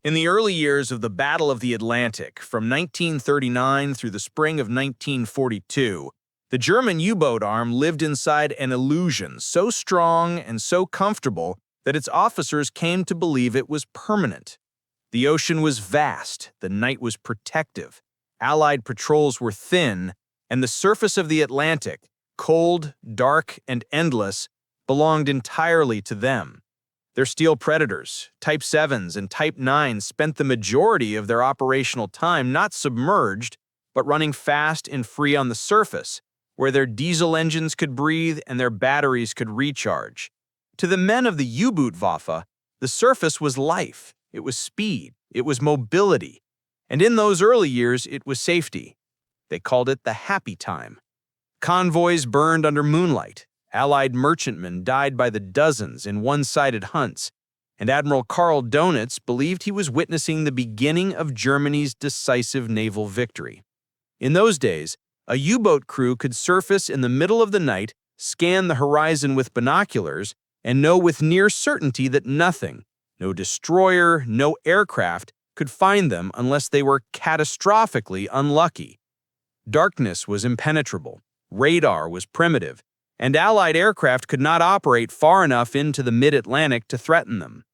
In the early years of the Battle of the Atlantic, from 1939 through the spring of 1942, the German U-boat arm lived inside an illusion so strong and so comfortable that its officers came to believe it was permanent. The ocean was vast, the night was protective, Allied patrols were thin, and the surface of the Atlantic, cold, dark, and endless, belonged entirely to them. Their steel Predators, Type 7s and Type 9s spent the majority of their operational time not submerged, but running fast and free on the surface, where their diesel engines could breathe and their batteries could recharge. To the men of the U-boot Waffe, the surface was life, it was speed, it was mobility, and in those early years it was safety. They called it the happy time. Convoys burned under moonlight, Allied merchantmen died by the dozens in one-sided hunts, and Admiral Karl Donitz believed he was witnessing the beginning of Germany's decisive naval victory. In those days, a U-boat crew could surface in the middle of the night, scan the horizon with binoculars, and know with near certainty that nothing, no destroyer, no aircraft, could find them unless they were catastrophically unlucky. Darkness was impenetrable, radar was primitive, and Allied aircraft could not operate far enough into the mid-Atlantic to threaten them.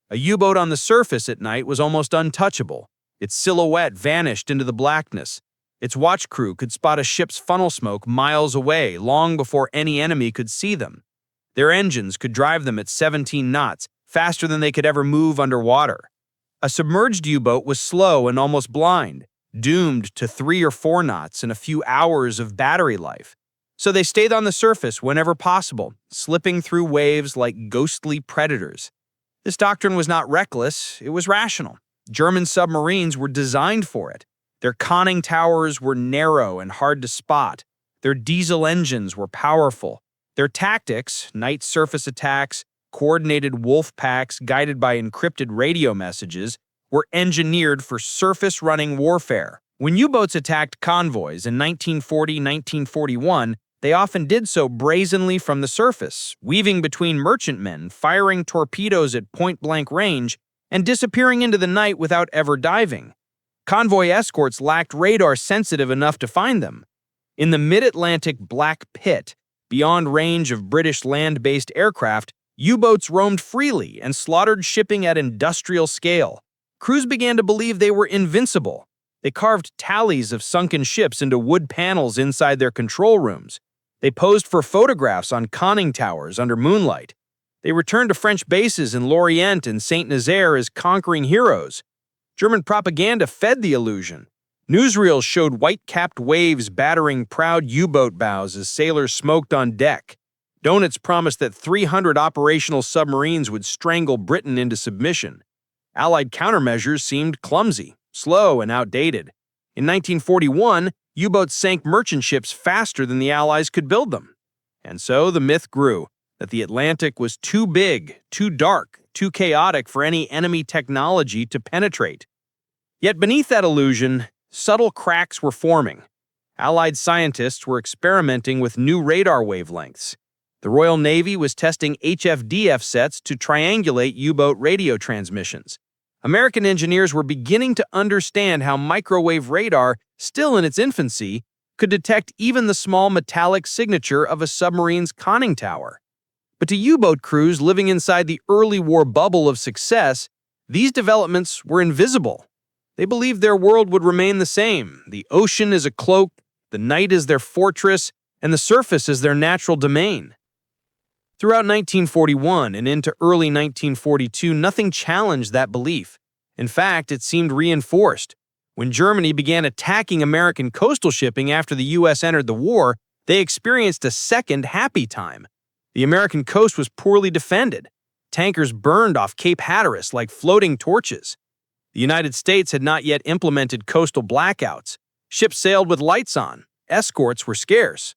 A U-boat on the surface at night was almost untouchable. Its silhouette vanished into the blackness. Its watch crew could spot a ship's funnel smoke miles away long before any enemy could see them. Their engines could drive them at 17 knots, faster than they could ever move underwater. A submerged U-boat was slow and almost blind, doomed to 3 or 4 knots and a few hours of battery life. So they stayed on the surface whenever possible, slipping through waves like ghostly predators. This doctrine was not reckless, it was rational. German submarines were designed for it. Their conning towers were narrow and hard to spot. Their diesel engines were powerful. Their tactics, night surface attacks, coordinated wolf packs guided by encrypted radio messages, were engineered for surface-running warfare. When U-boats attacked convoys in 1940-1941, they often did so brazenly from the surface, weaving between merchantmen, firing torpedoes at point-blank range, and disappearing into the night without ever diving. Convoy escorts lacked radar sensitive enough to find them. In the mid-Atlantic Black Pit, beyond range of British land-based aircraft, U-boats roamed freely and slaughtered shipping at industrial scale. Crews began to believe they were invincible. They carved tallies of sunken ships into wood panels inside their control rooms. They posed for photographs on conning towers under moonlight. They returned to French bases in Lorient and Saint-Nazaire as conquering heroes. German propaganda fed the illusion. Newsreels showed white-capped waves battering proud U-boat bows as sailors smoked on deck. Donitz promised that 300 operational submarines would strangle Britain into submission. Allied countermeasures seemed clumsy, slow, and outdated. In 1941, U-boats sank merchant ships faster than the Allies could build them. And so the myth grew that the Atlantic was too big, too dark, too chaotic for any enemy technology to penetrate. Yet beneath that illusion, subtle cracks were forming. Allied scientists were experimenting with new radar wavelengths. The Royal Navy was testing HFDF sets to triangulate U-boat radio transmissions. American engineers were beginning to understand how microwave radar, still in its infancy, could detect even the small metallic signature of a submarine's conning tower. But to U-boat crews living inside the early war bubble of success, these developments were invisible. They believed their world would remain the same. The ocean is a cloak, the night is their fortress, and the surface is their natural domain. Throughout 1941 and into early 1942, nothing challenged that belief. In fact, it seemed reinforced. When Germany began attacking American coastal shipping after the U.S. entered the war, they experienced a second happy time. The American coast was poorly defended. Tankers burned off Cape Hatteras like floating torches. The United States had not yet implemented coastal blackouts. Ships sailed with lights on. Escorts were scarce.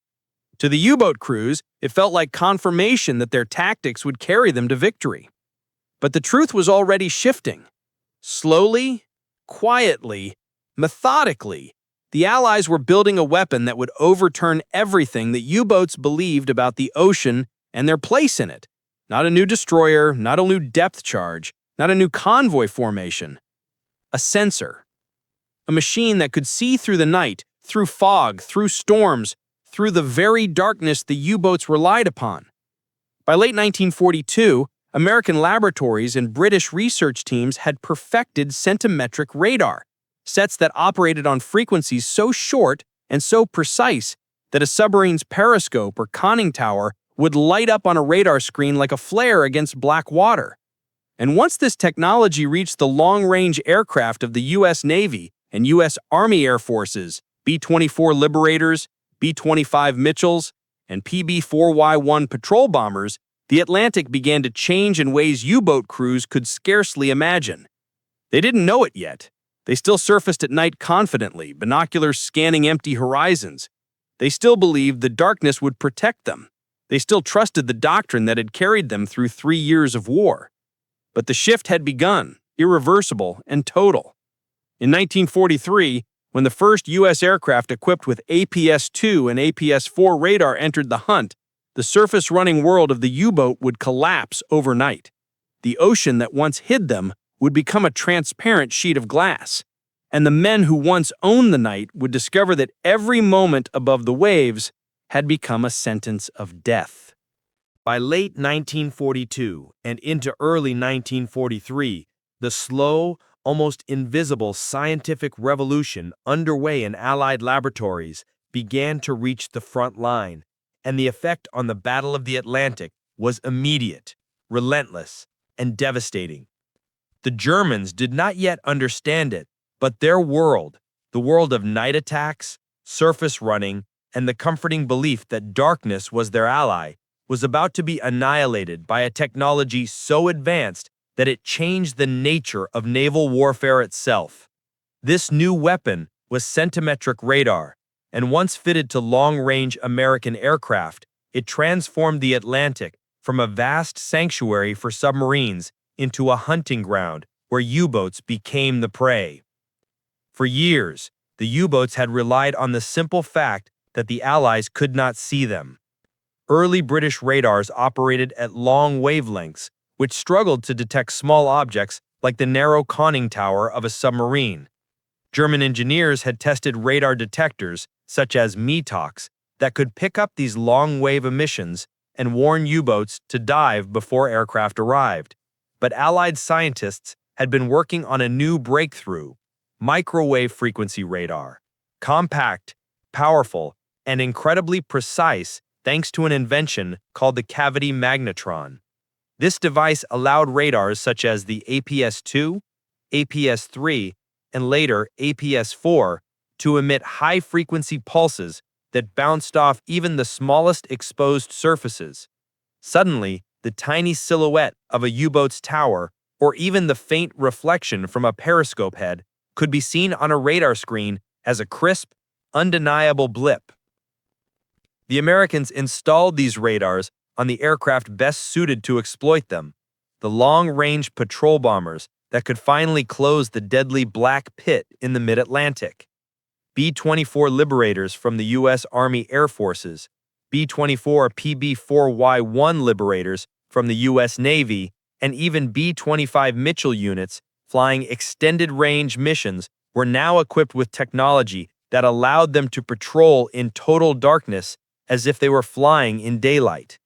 To the U-boat crews, it felt like confirmation that their tactics would carry them to victory. But the truth was already shifting. Slowly, quietly, methodically, the Allies were building a weapon that would overturn everything that U-boats believed about the ocean and their place in it. Not a new destroyer, not a new depth charge, Not a new convoy formation. A sensor. A machine that could see through the night, through fog, through storms, through the very darkness the U-boats relied upon. By late 1942, American laboratories and British research teams had perfected centimetric radar, sets that operated on frequencies so short and so precise that a submarine's periscope or conning tower would light up on a radar screen like a flare against black water. And once this technology reached the long-range aircraft of the U.S. Navy and U.S. Army Air Forces, B-24 Liberators, B-25 Mitchells, and PB-4Y-1 patrol bombers, the Atlantic began to change in ways U-boat crews could scarcely imagine. They didn't know it yet. They still surfaced at night confidently, binoculars scanning empty horizons. They still believed the darkness would protect them. They still trusted the doctrine that had carried them through 3 years of war. But the shift had begun, irreversible and total. In 1943, when the first U.S. aircraft equipped with APS-2 and APS-4 radar entered the hunt, the surface-running world of the U-boat would collapse overnight. The ocean that once hid them would become a transparent sheet of glass, and the men who once owned the night would discover that every moment above the waves had become a sentence of death. By late 1942 and into early 1943, the slow, almost invisible scientific revolution underway in Allied laboratories began to reach the front line, and the effect on the Battle of the Atlantic was immediate, relentless, and devastating. The Germans did not yet understand it, but their world, the world of night attacks, surface running, and the comforting belief that darkness was their ally, was about to be annihilated by a technology so advanced that it changed the nature of naval warfare itself. This new weapon was centimetric radar, and once fitted to long-range American aircraft, it transformed the Atlantic from a vast sanctuary for submarines into a hunting ground where U-boats became the prey. For years, the U-boats had relied on the simple fact that the Allies could not see them. Early British radars operated at long wavelengths, which struggled to detect small objects like the narrow conning tower of a submarine. German engineers had tested radar detectors, such as METOX, that could pick up these long-wave emissions and warn U-boats to dive before aircraft arrived. But Allied scientists had been working on a new breakthrough: microwave frequency radar. Compact, powerful, and incredibly precise thanks to an invention called the cavity magnetron. This device allowed radars such as the APS-2, APS-3, and later APS-4 to emit high-frequency pulses that bounced off even the smallest exposed surfaces. Suddenly, the tiny silhouette of a U-boat's tower, or even the faint reflection from a periscope head, could be seen on a radar screen as a crisp, undeniable blip. The Americans installed these radars on the aircraft best suited to exploit them, the long-range patrol bombers that could finally close the deadly black pit in the mid-Atlantic. B-24 Liberators from the U.S. Army Air Forces, B-24 PB-4Y-1 Liberators from the U.S. Navy, and even B-25 Mitchell units flying extended-range missions were now equipped with technology that allowed them to patrol in total darkness as if they were flying in daylight.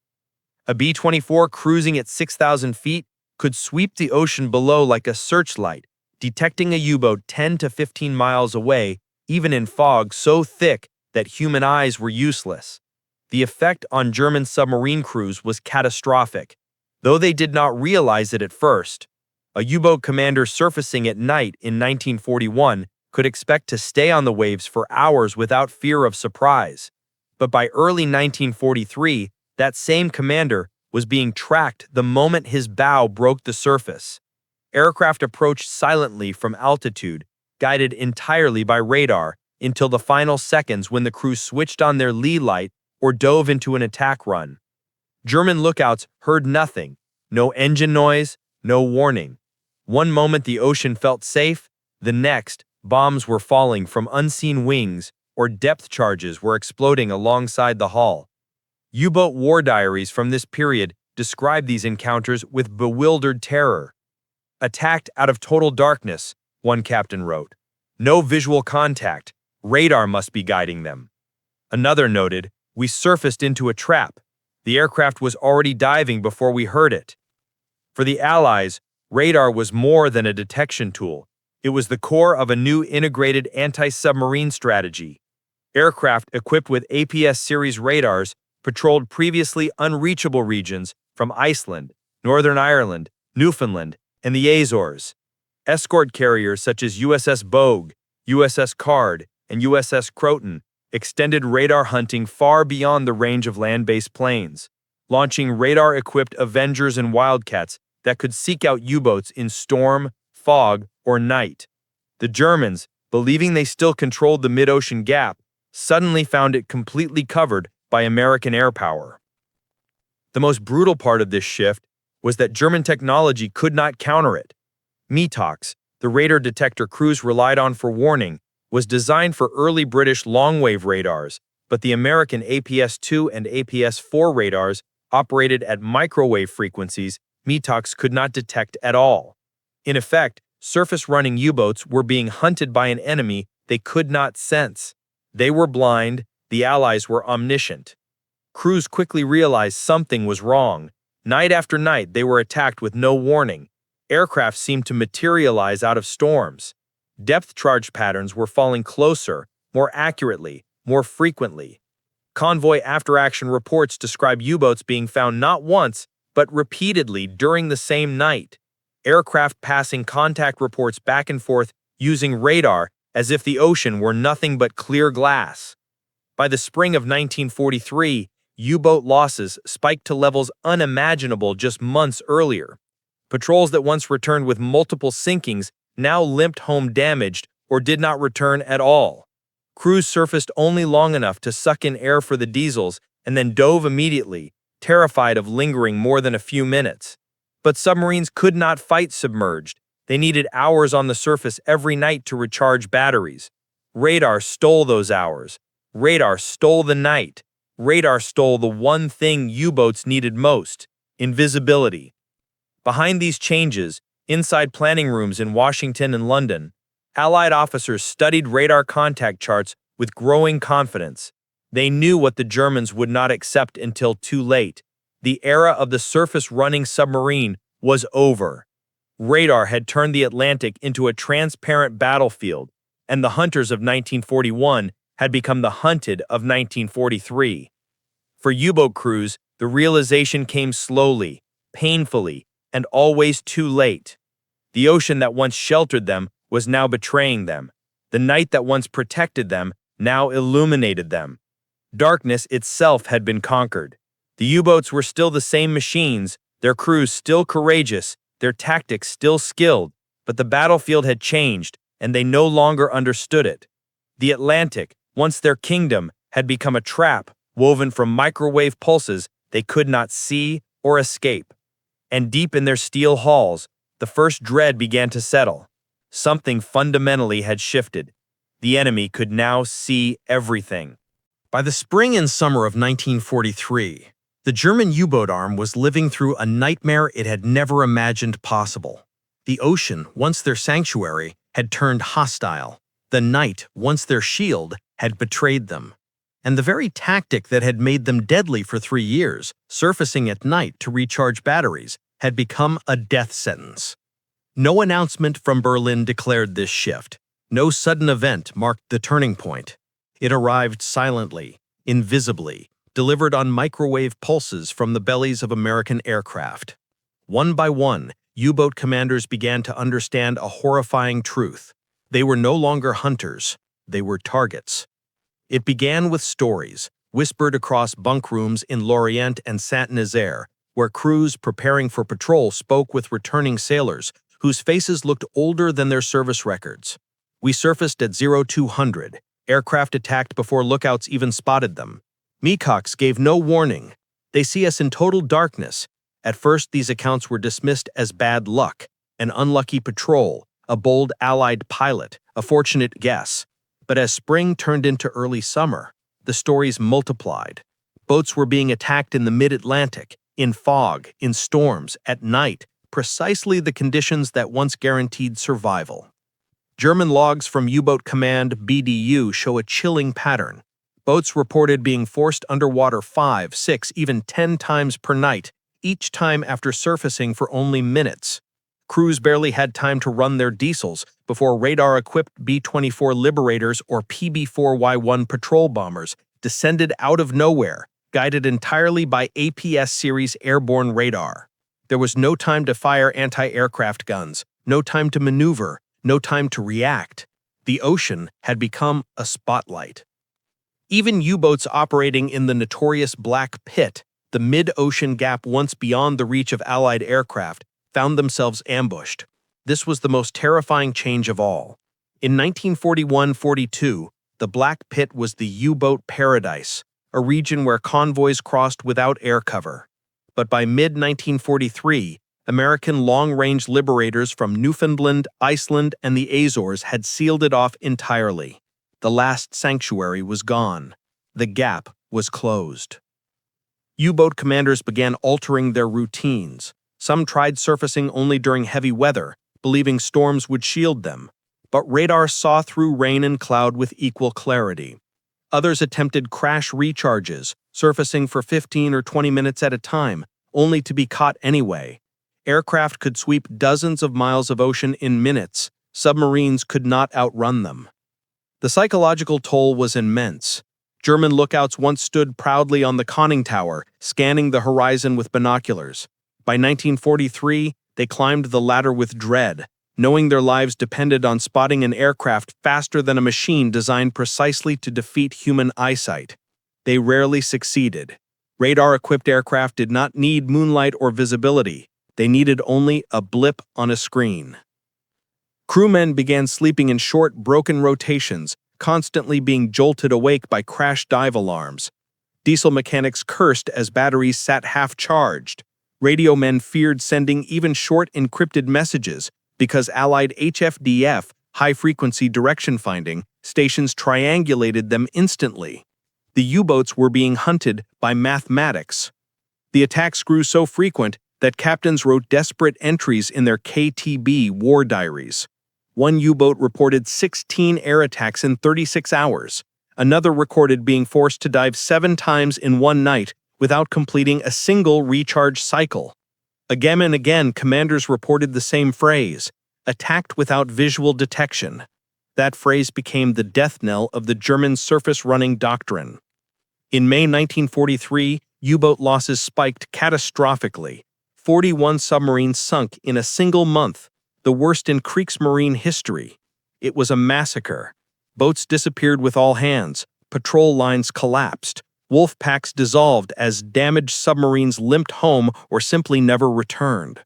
A B-24 cruising at 6,000 feet could sweep the ocean below like a searchlight, detecting a U-boat 10 to 15 miles away, even in fog so thick that human eyes were useless. The effect on German submarine crews was catastrophic, though they did not realize it at first. A U-boat commander surfacing at night in 1941 could expect to stay on the waves for hours without fear of surprise. But by early 1943, that same commander was being tracked the moment his bow broke the surface. Aircraft approached silently from altitude, guided entirely by radar, until the final seconds when the crew switched on their lee light or dove into an attack run. German lookouts heard nothing, no engine noise, no warning. One moment the ocean felt safe, the next, bombs were falling from unseen wings or depth charges were exploding alongside the hull. U-boat war diaries from this period describe these encounters with bewildered terror. Attacked out of total darkness, one captain wrote. No visual contact. Radar must be guiding them. Another noted, we surfaced into a trap. The aircraft was already diving before we heard it. For the Allies, radar was more than a detection tool. It was the core of a new integrated anti-submarine strategy. Aircraft equipped with APS series radars patrolled previously unreachable regions from Iceland, Northern Ireland, Newfoundland, and the Azores. Escort carriers such as USS Bogue, USS Card, and USS Croton extended radar hunting far beyond the range of land-based planes, launching radar-equipped Avengers and Wildcats that could seek out U-boats in storm, fog, or night. The Germans, believing they still controlled the mid-ocean gap, suddenly found it completely covered by American air power. The most brutal part of this shift was that German technology could not counter it. METOX, the radar detector crews relied on for warning, was designed for early British long-wave radars, but the American APS-2 and APS-4 radars operated at microwave frequencies METOX could not detect at all. In effect, surface-running U-boats were being hunted by an enemy they could not sense. They were blind, the Allies were omniscient. Crews quickly realized something was wrong. Night after night, they were attacked with no warning. Aircraft seemed to materialize out of storms. Depth charge patterns were falling closer, more accurately, more frequently. Convoy after-action reports describe U-boats being found not once, but repeatedly during the same night. Aircraft passing contact reports back and forth using radar as if the ocean were nothing but clear glass. By the spring of 1943, U-boat losses spiked to levels unimaginable just months earlier. Patrols that once returned with multiple sinkings now limped home damaged or did not return at all. Crews surfaced only long enough to suck in air for the diesels and then dove immediately, terrified of lingering more than a few minutes. But submarines could not fight submerged. They needed hours on the surface every night to recharge batteries. Radar stole those hours. Radar stole the night. Radar stole the one thing U-boats needed most: invisibility. Behind these changes, inside planning rooms in Washington and London, Allied officers studied radar contact charts with growing confidence. They knew what the Germans would not accept until too late. The era of the surface-running submarine was over. Radar had turned the Atlantic into a transparent battlefield, and the hunters of 1941 had become the hunted of 1943. For U-boat crews, the realization came slowly, painfully, and always too late. The ocean that once sheltered them was now betraying them. The night that once protected them now illuminated them. Darkness itself had been conquered. The U-boats were still the same machines, their crews still courageous, their tactics still skilled, but the battlefield had changed, and they no longer understood it. The Atlantic, once their kingdom, had become a trap woven from microwave pulses they could not see or escape. And deep in their steel halls, the first dread began to settle. Something fundamentally had shifted. The enemy could now see everything. By the spring and summer of 1943, the German U-boat arm was living through a nightmare it had never imagined possible. The ocean, once their sanctuary, had turned hostile. The night, once their shield, had betrayed them. And the very tactic that had made them deadly for 3 years, surfacing at night to recharge batteries, had become a death sentence. No announcement from Berlin declared this shift. No sudden event marked the turning point. It arrived silently, invisibly, delivered on microwave pulses from the bellies of American aircraft. One by one, U-boat commanders began to understand a horrifying truth. They were no longer hunters, they were targets. It began with stories, whispered across bunk rooms in Lorient and Saint-Nazaire, where crews preparing for patrol spoke with returning sailors whose faces looked older than their service records. We surfaced at 0200. Aircraft attacked before lookouts even spotted them. METOX gave no warning. They see us in total darkness. At first, these accounts were dismissed as bad luck, an unlucky patrol, a bold Allied pilot, a fortunate guess. But as spring turned into early summer, the stories multiplied. Boats were being attacked in the mid-Atlantic, in fog, in storms, at night, precisely the conditions that once guaranteed survival. German logs from U-Boat Command BDU show a chilling pattern. Boats reported being forced underwater 5, 6, even 10 times per night, each time after surfacing for only minutes. Crews barely had time to run their diesels before radar-equipped B-24 Liberators or PB-4Y1 patrol bombers descended out of nowhere, guided entirely by APS-series airborne radar. There was no time to fire anti-aircraft guns, no time to maneuver, no time to react. The ocean had become a spotlight. Even U-boats operating in the notorious Black Pit, the mid-ocean gap once beyond the reach of Allied aircraft, found themselves ambushed. This was the most terrifying change of all. In 1941-42, the Black Pit was the U-boat paradise, a region where convoys crossed without air cover. But by mid-1943, American long-range liberators from Newfoundland, Iceland, and the Azores had sealed it off entirely. The last sanctuary was gone. The gap was closed. U-boat commanders began altering their routines. Some tried surfacing only during heavy weather, believing storms would shield them. But radar saw through rain and cloud with equal clarity. Others attempted crash recharges, surfacing for 15 or 20 minutes at a time, only to be caught anyway. Aircraft could sweep dozens of miles of ocean in minutes. Submarines could not outrun them. The psychological toll was immense. German lookouts once stood proudly on the conning tower, scanning the horizon with binoculars. By 1943, they climbed the ladder with dread, knowing their lives depended on spotting an aircraft faster than a machine designed precisely to defeat human eyesight. They rarely succeeded. Radar-equipped aircraft did not need moonlight or visibility. They needed only a blip on a screen. Crewmen began sleeping in short, broken rotations, constantly being jolted awake by crash dive alarms. Diesel mechanics cursed as batteries sat half-charged. Radio men feared sending even short encrypted messages because Allied HFDF, high-frequency direction finding, stations triangulated them instantly. The U-boats were being hunted by mathematics. The attacks grew so frequent that captains wrote desperate entries in their KTB war diaries. One U-boat reported 16 air attacks in 36 hours. Another recorded being forced to dive 7 times in one night without completing a single recharge cycle. Again and again, commanders reported the same phrase, attacked without visual detection. That phrase became the death knell of the German surface-running doctrine. In May 1943, U-boat losses spiked catastrophically. 41 submarines sunk in a single month, the worst in Kriegsmarine history. It was a massacre. Boats disappeared with all hands, patrol lines collapsed, wolf packs dissolved as damaged submarines limped home or simply never returned.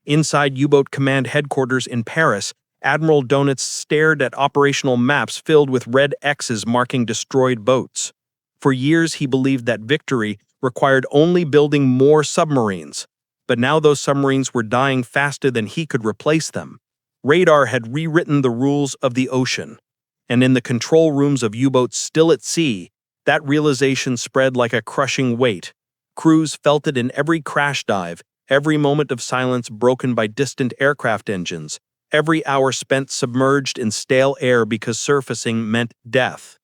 Inside U-boat command headquarters in Paris, Admiral Donitz stared at operational maps filled with red X's marking destroyed boats. For years, he believed that victory required only building more submarines. But now those submarines were dying faster than he could replace them. Radar had rewritten the rules of the ocean. And in the control rooms of U-boats still at sea, that realization spread like a crushing weight. Crews felt it in every crash dive, every moment of silence broken by distant aircraft engines, every hour spent submerged in stale air because surfacing meant death.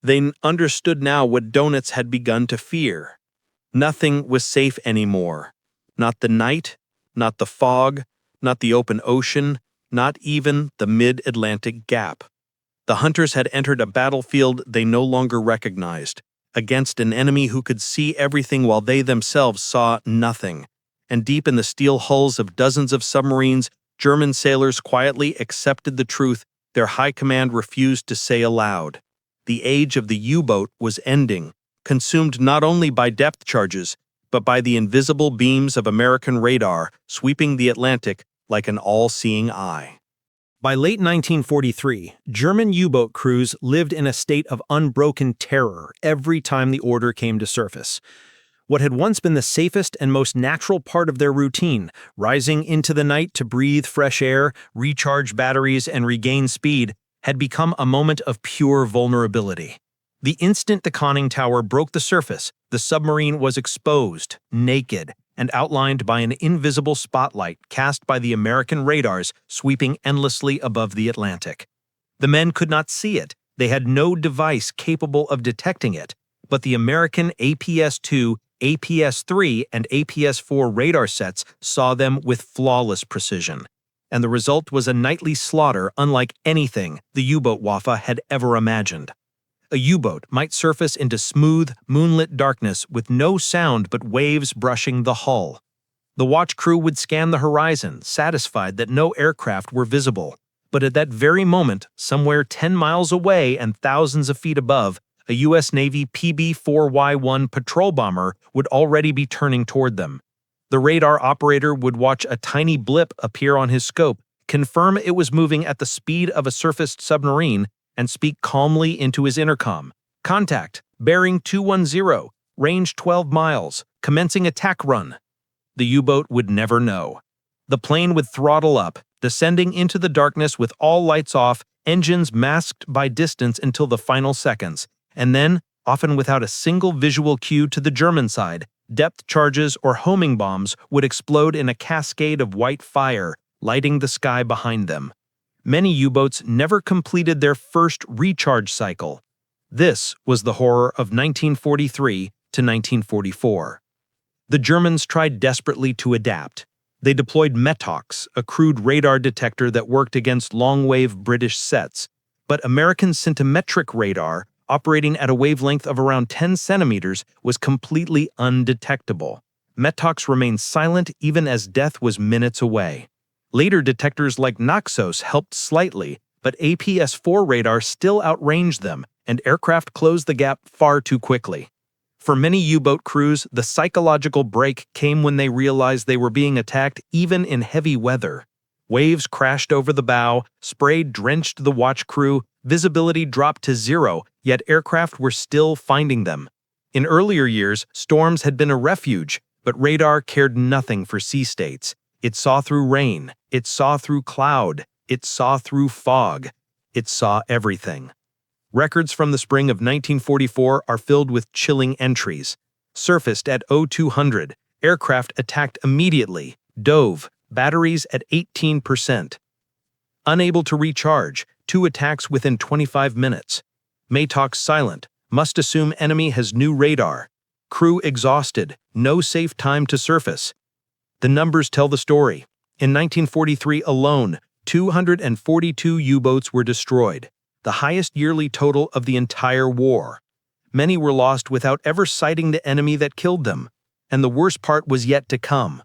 They understood now what Donitz had begun to fear. Nothing was safe anymore. Not the night, not the fog, not the open ocean, not even the mid-Atlantic gap. The hunters had entered a battlefield they no longer recognized, against an enemy who could see everything while they themselves saw nothing. And deep in the steel hulls of dozens of submarines, German sailors quietly accepted the truth their high command refused to say aloud. The age of the U-boat was ending, consumed not only by depth charges, but by the invisible beams of American radar sweeping the Atlantic like an all-seeing eye. By late 1943, German U-boat crews lived in a state of unbroken terror every time the order came to surface. What had once been the safest and most natural part of their routine, rising into the night to breathe fresh air, recharge batteries, and regain speed, had become a moment of pure vulnerability. The instant the conning tower broke the surface, the submarine was exposed, naked, and outlined by an invisible spotlight cast by the American radars sweeping endlessly above the Atlantic. The men could not see it. They had no device capable of detecting it, but the American APS-2, APS-3, and APS-4 radar sets saw them with flawless precision. And the result was a nightly slaughter unlike anything the U-boat Waffa had ever imagined. A U-boat might surface into smooth, moonlit darkness with no sound but waves brushing the hull. The watch crew would scan the horizon, satisfied that no aircraft were visible. But at that very moment, somewhere 10 miles away and thousands of feet above, a U.S. Navy PB-4Y-1 patrol bomber would already be turning toward them. The radar operator would watch a tiny blip appear on his scope, confirm it was moving at the speed of a surfaced submarine, and speak calmly into his intercom. "Contact, bearing 210, range 12 miles, commencing attack run." The U-boat would never know. The plane would throttle up, descending into the darkness with all lights off, engines masked by distance until the final seconds, and then, often without a single visual cue to the German side, depth charges or homing bombs would explode in a cascade of white fire, lighting the sky behind them. Many U-boats never completed their first recharge cycle. This was the horror of 1943 to 1944. The Germans tried desperately to adapt. They deployed METOX, a crude radar detector that worked against long-wave British sets, but American centimetric radar, operating at a wavelength of around 10 centimeters, was completely undetectable. METOX remained silent even as death was minutes away. Later detectors like Naxos helped slightly, but APS-4 radar still outranged them, and aircraft closed the gap far too quickly. For many U-boat crews, the psychological break came when they realized they were being attacked even in heavy weather. Waves crashed over the bow, spray drenched the watch crew, visibility dropped to zero, yet aircraft were still finding them. In earlier years, storms had been a refuge, but radar cared nothing for sea states. It saw through rain, it saw through cloud, it saw through fog, it saw everything. Records from the spring of 1944 are filled with chilling entries. Surfaced at 0200, aircraft attacked immediately, dove, batteries at 18%. Unable to recharge, 2 attacks within 25 minutes. METOX silent, must assume enemy has new radar. Crew exhausted, no safe time to surface. The numbers tell the story. In 1943 alone, 242 U-boats were destroyed, the highest yearly total of the entire war. Many were lost without ever sighting the enemy that killed them. And the worst part was yet to come.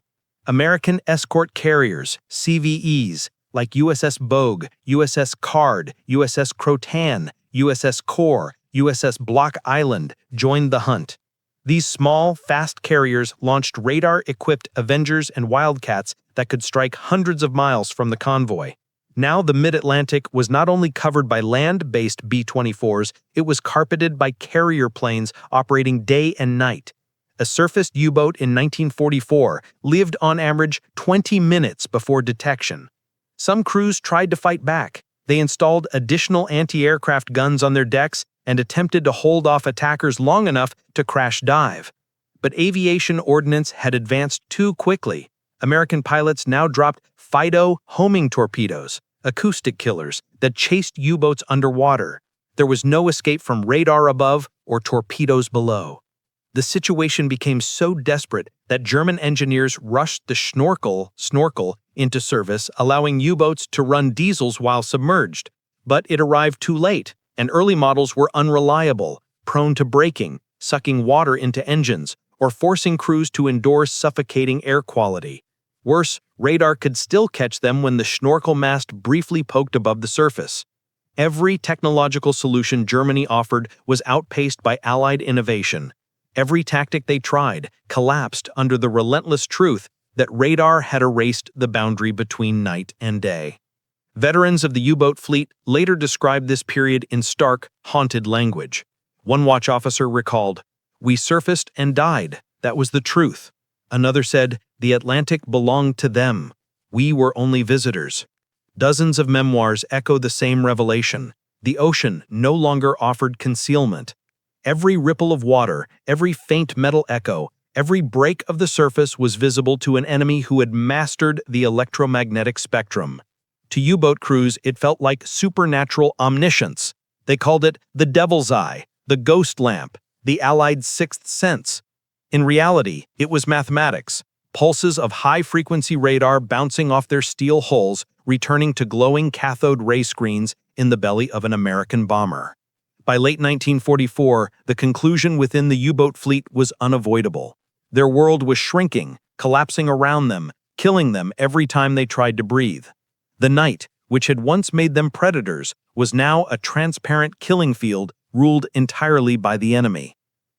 American escort carriers, CVEs, like USS Bogue, USS Card, USS Croatan, USS Core, USS Block Island, joined the hunt. These small, fast carriers launched radar-equipped Avengers and Wildcats that could strike hundreds of miles from the convoy. Now the mid-Atlantic was not only covered by land-based B-24s, it was carpeted by carrier planes operating day and night. A surfaced U-boat in 1944 lived on average 20 minutes before detection. Some crews tried to fight back. They installed additional anti-aircraft guns on their decks and attempted to hold off attackers long enough to crash dive. But aviation ordnance had advanced too quickly. American pilots now dropped FIDO homing torpedoes, acoustic killers that chased U-boats underwater. There was no escape from radar above or torpedoes below. The situation became so desperate that German engineers rushed the snorkel into service, allowing U-boats to run diesels while submerged. But it arrived too late, and early models were unreliable, prone to breaking, sucking water into engines, or forcing crews to endure suffocating air quality. Worse, radar could still catch them when the snorkel mast briefly poked above the surface. Every technological solution Germany offered was outpaced by Allied innovation. Every tactic they tried collapsed under the relentless truth that radar had erased the boundary between night and day. Veterans of the U-boat fleet later described this period in stark, haunted language. One watch officer recalled, "We surfaced and died. That was the truth." Another said, "The Atlantic belonged to them. We were only visitors." Dozens of memoirs echo the same revelation. The ocean no longer offered concealment. Every ripple of water, every faint metal echo, Every break of the surface was visible to an enemy who had mastered the electromagnetic spectrum. To U-boat crews, it felt like supernatural omniscience. They called it the devil's eye, the ghost lamp, the Allied sixth sense. In reality, it was mathematics, pulses of high-frequency radar bouncing off their steel hulls, returning to glowing cathode ray screens in the belly of an American bomber. By late 1944, the conclusion within the U-boat fleet was unavoidable. Their world was shrinking, collapsing around them, killing them every time they tried to breathe. The night, which had once made them predators, was now a transparent killing field ruled entirely by the enemy.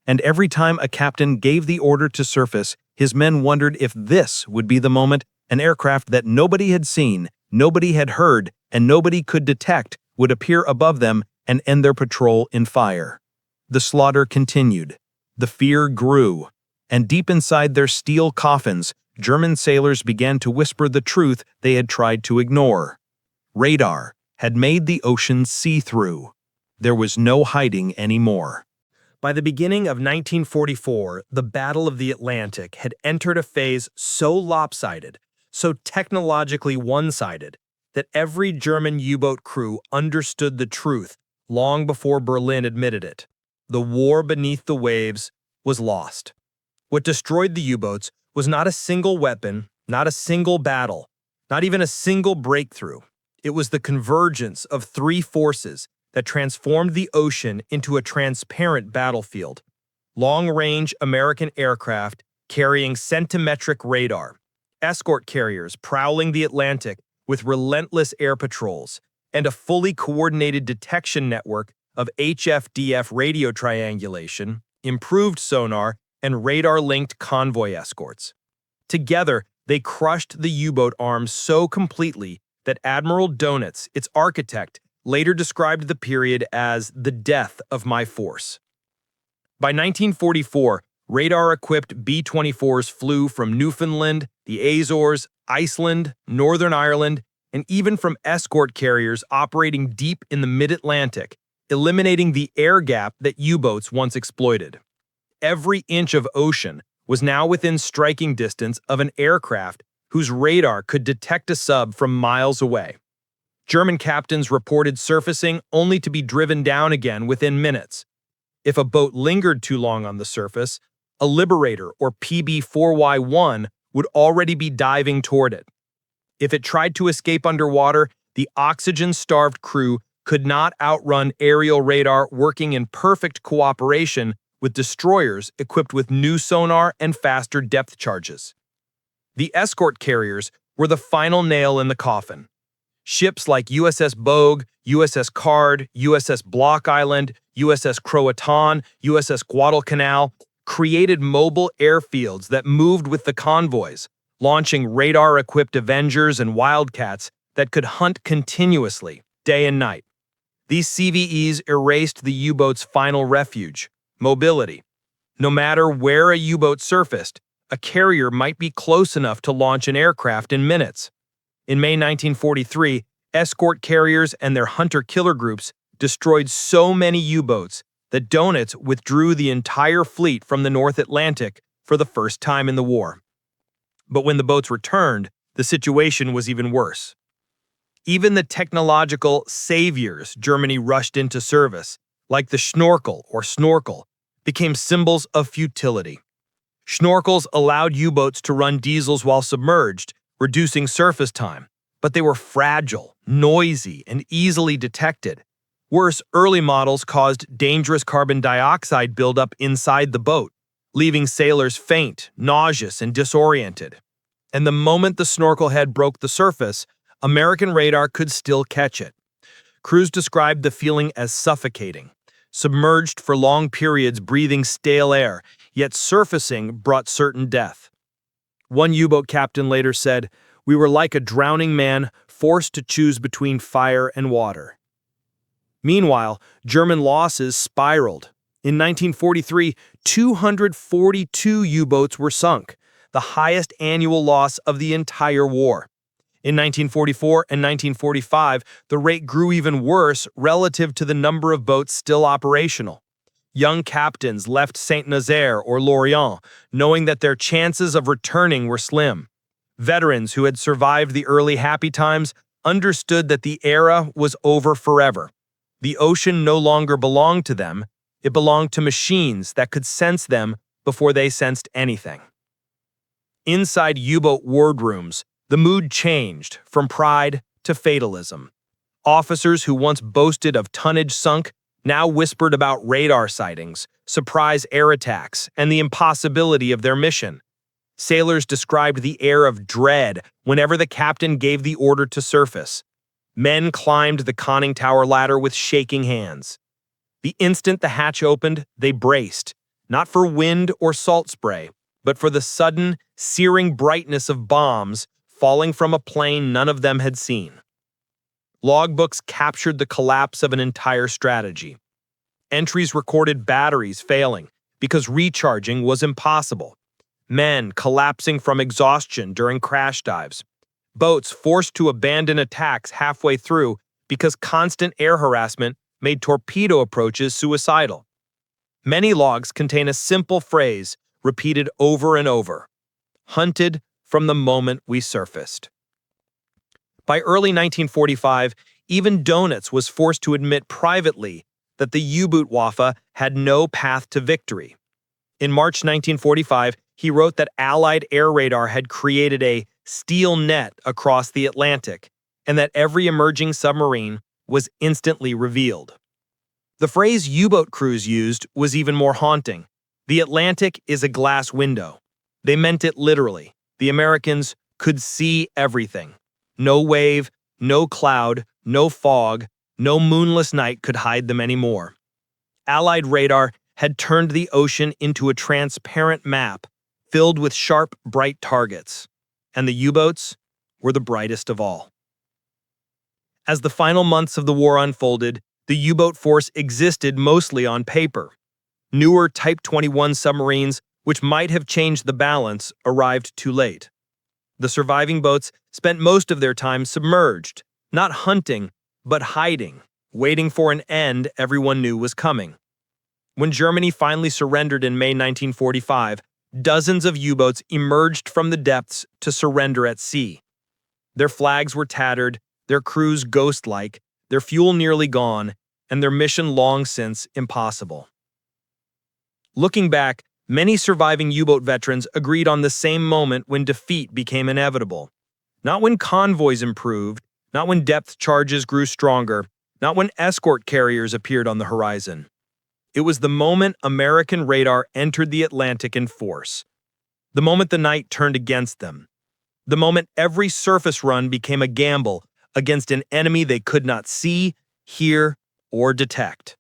And every time a captain gave the order to surface, his men wondered if this would be the moment an aircraft that nobody had seen, nobody had heard, and nobody could detect would appear above them and end their patrol in fire. The slaughter continued. The fear grew. And deep inside their steel coffins, German sailors began to whisper the truth they had tried to ignore. Radar had made the ocean see-through. There was no hiding anymore. By the beginning of 1944, the Battle of the Atlantic had entered a phase so lopsided, so technologically one-sided, that every German U-boat crew understood the truth long before Berlin admitted it. The war beneath the waves was lost. What destroyed the U-boats was not a single weapon, not a single battle, not even a single breakthrough. It was the convergence of three forces that transformed the ocean into a transparent battlefield. Long-range American aircraft carrying centimetric radar, escort carriers prowling the Atlantic with relentless air patrols, and a fully coordinated detection network of HF-DF radio triangulation, improved sonar, and radar-linked convoy escorts. Together, they crushed the U-boat arms so completely that Admiral Donitz, its architect, later described the period as the death of my force. By 1944, radar-equipped B-24s flew from Newfoundland, the Azores, Iceland, Northern Ireland, and even from escort carriers operating deep in the mid-Atlantic, eliminating the air gap that U-boats once exploited. Every inch of ocean was now within striking distance of an aircraft whose radar could detect a sub from miles away. German captains reported surfacing only to be driven down again within minutes. If a boat lingered too long on the surface, a Liberator or PB-4Y1 would already be diving toward it. If it tried to escape underwater, the oxygen-starved crew could not outrun aerial radar working in perfect cooperation with destroyers equipped with new sonar and faster depth charges. The escort carriers were the final nail in the coffin. Ships like USS Bogue, USS Card, USS Block Island, USS Croatan, USS Guadalcanal created mobile airfields that moved with the convoys, launching radar-equipped Avengers and Wildcats that could hunt continuously, day and night. These CVEs erased the U-boat's final refuge, mobility. No matter where a U-boat surfaced, a carrier might be close enough to launch an aircraft in minutes. In May 1943, escort carriers and their hunter-killer groups destroyed so many U-boats that Donitz withdrew the entire fleet from the North Atlantic for the first time in the war. But when the boats returned, the situation was even worse. Even the technological saviors Germany rushed into service, like the schnorkel or snorkel, became symbols of futility. Schnorkels allowed U-boats to run diesels while submerged, reducing surface time, but they were fragile, noisy, and easily detected. Worse, early models caused dangerous carbon dioxide buildup inside the boat, leaving sailors faint, nauseous, and disoriented. And the moment the snorkel head broke the surface, American radar could still catch it. Crews described the feeling as suffocating. Submerged for long periods breathing stale air, yet surfacing brought certain death. One U-boat captain later said, "We were like a drowning man forced to choose between fire and water." Meanwhile, German losses spiraled. In 1943, 242 U-boats were sunk, the highest annual loss of the entire war. In 1944 and 1945, the rate grew even worse relative to the number of boats still operational. Young captains left Saint-Nazaire or Lorient, knowing that their chances of returning were slim. Veterans who had survived the early happy times understood that the era was over forever. The ocean no longer belonged to them, it belonged to machines that could sense them before they sensed anything. Inside U-boat wardrooms, the mood changed from pride to fatalism. Officers who once boasted of tonnage sunk now whispered about radar sightings, surprise air attacks, and the impossibility of their mission. Sailors described the air of dread whenever the captain gave the order to surface. Men climbed the conning tower ladder with shaking hands. The instant the hatch opened, they braced, not for wind or salt spray, but for the sudden, searing brightness of bombs falling from a plane none of them had seen. Logbooks captured the collapse of an entire strategy. Entries recorded batteries failing because recharging was impossible. Men collapsing from exhaustion during crash dives. Boats forced to abandon attacks halfway through because constant air harassment made torpedo approaches suicidal. Many logs contain a simple phrase repeated over and over: hunted from the moment we surfaced. By early 1945, even Donuts was forced to admit privately that the U-boot Waffe had no path to victory. In March 1945, he wrote that Allied air radar had created a steel net across the Atlantic, and that every emerging submarine was instantly revealed. The phrase U-boat crews used was even more haunting. The Atlantic is a glass window. They meant it literally. The Americans could see everything. No wave, no cloud, no fog, no moonless night could hide them anymore. Allied radar had turned the ocean into a transparent map filled with sharp, bright targets, and the U-boats were the brightest of all. As the final months of the war unfolded, the U-boat force existed mostly on paper. Newer Type 21 submarines, which might have changed the balance, arrived too late. The surviving boats spent most of their time submerged, not hunting, but hiding, waiting for an end everyone knew was coming. When Germany finally surrendered in May 1945, dozens of U-boats emerged from the depths to surrender at sea. Their flags were tattered, their crews ghost-like, their fuel nearly gone, and their mission long since impossible. Looking back, many surviving U-boat veterans agreed on the same moment when defeat became inevitable. Not when convoys improved, not when depth charges grew stronger, not when escort carriers appeared on the horizon. It was the moment American radar entered the Atlantic in force. The moment the night turned against them. The moment every surface run became a gamble against an enemy they could not see, hear, or detect.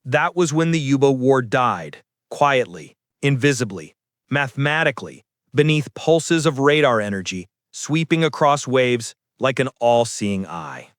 That was when the U-boat war died, quietly, invisibly, mathematically, beneath pulses of radar energy, sweeping across waves like an all-seeing eye.